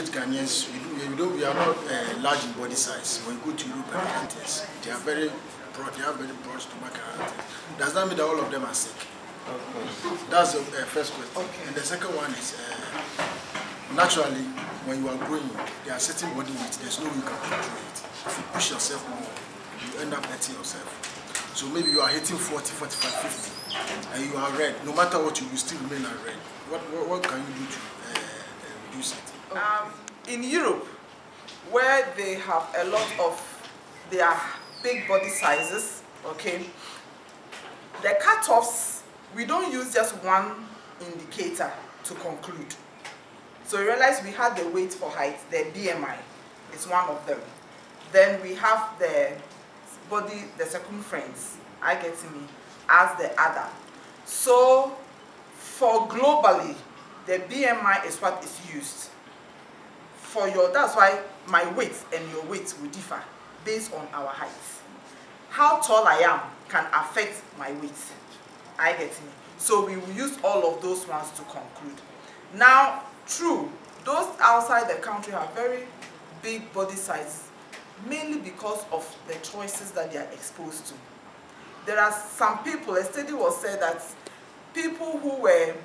average Ghanaians, we are not large in body size. When you go to Europe and countries, they are very broad. They have very broad stomach. Does that mean that all of them are sick? Okay. That's the first question. Okay. And the second one is naturally, when you are growing, there are certain body weight. There's no way you can control it. If you push yourself more, you end up hurting yourself. So maybe you are hitting 40, 45, 50, and you are red. No matter what you still remain red. What can you do to reduce it? In Europe, where they have a lot of their big body sizes, okay, the cutoffs, we don't use just one indicator to conclude. So you realize we had the weight for height, the BMI is one of them. Then we have the body, the circumference, I get me, as the other. So for globally, the BMI is what is used. For that's why my weight and your weight will differ based on our height. How tall I am can affect my weight. I get me. So we will use all of those ones to conclude. Now, true, those outside the country have very big body sizes, mainly because of the choices that they are exposed to. There are some people, a study was said that people who were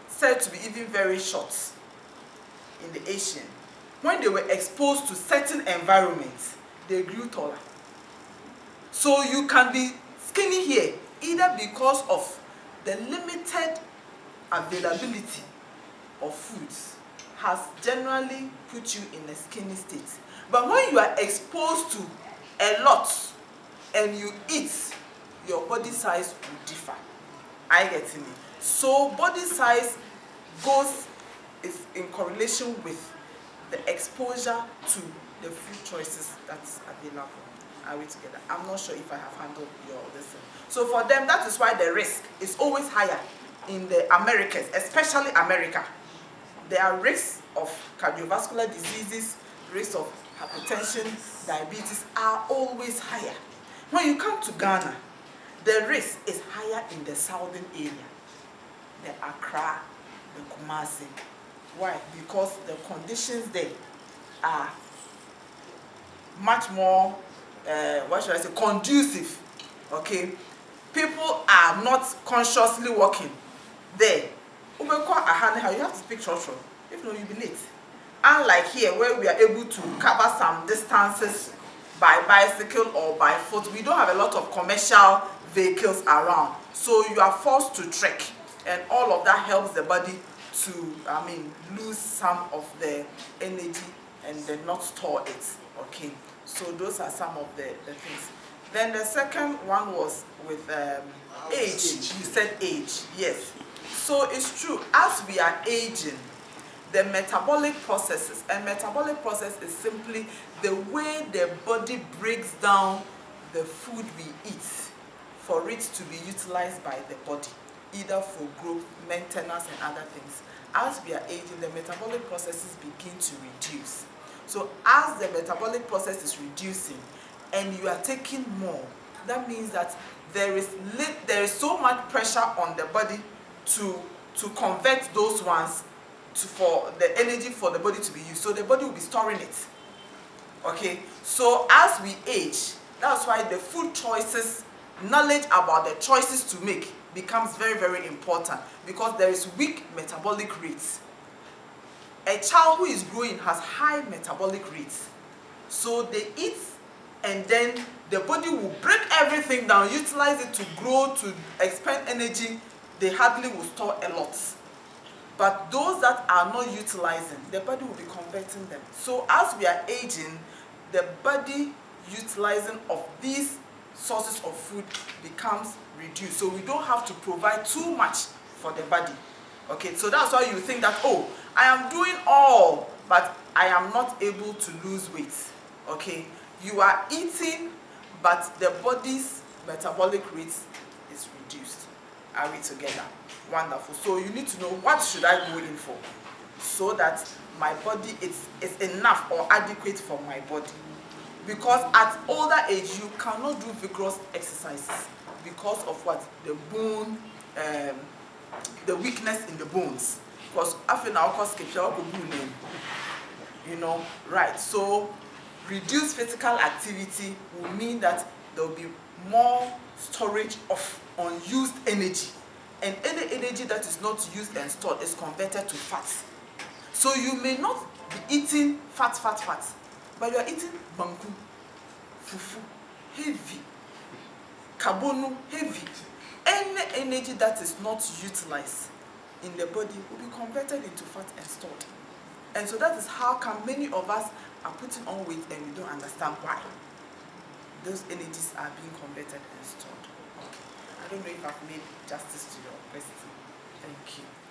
said to be even very short in the Asian, when they were exposed to certain environments, they grew taller. So you can be skinny here, either because of the limited availability of foods has generally put you in a skinny state. But when you are exposed to a lot and you eat, your body size will differ. I get it. So body size is in correlation with the exposure to the food choices that's available. Are we together? I'm not sure if I have handled your lesson. So for them, that is why the risk is always higher in the Americas, especially America. There are risks of cardiovascular diseases, risks of hypertension, diabetes are always higher. When you come to Ghana, the risk is higher in the southern area, the Accra, the Kumasi. Why? Because the conditions there are much more, conducive. Okay, people are not consciously walking there. You have to speak short. If not, you'll be late. Unlike here, where we are able to cover some distances by bicycle or by foot, we don't have a lot of commercial vehicles around. So you are forced to trek, and all of that helps the body to, lose some of the energy and then not store it. Okay, so those are some of the things. Then the second one was with age. You said age, yes. So it's true, as we are aging, the metabolic processes, and metabolic process is simply the way the body breaks down the food we eat for it to be utilized by the body, either for growth, maintenance, and other things. As we are aging, the metabolic processes begin to reduce. So as the metabolic process is reducing and you are taking more, that means that there is so much pressure on the body to convert those ones for the energy for the body to be used. So the body will be storing it. Okay, so as we age, that's why the food choices, knowledge about the choices to make becomes very, very important, because there is weak metabolic rates. A child who is growing has high metabolic rates. So they eat and then the body will break everything down, utilize it to grow, to expend energy. They hardly will store a lot. But those that are not utilizing, the body will be converting them. So as we are aging, the body utilizing of these sources of food becomes reduced. So we don't have to provide too much for the body. Okay, so that's why you think that, oh, I am doing all, but I am not able to lose weight. Okay, you are eating, but the body's metabolic rate is reduced. Are we together? Wonderful. So you need to know, what should I go in for so that my body is enough or adequate for my body. Because at older age, you cannot do vigorous exercises because of what? The bone, the weakness in the bones. course, after now, course, you know, right? So, reduced physical activity will mean that there will be more storage of unused energy, and any energy that is not used and stored is converted to fat. So you may not be eating fat, but you are eating banku, fufu, heavy, carbono, heavy. Any energy that is not utilized in the body will be converted into fat and stored. And so that is how come many of us are putting on weight and we don't understand why. Those energies are being converted and stored. Okay. I don't know if I've made justice to your question. Thank you.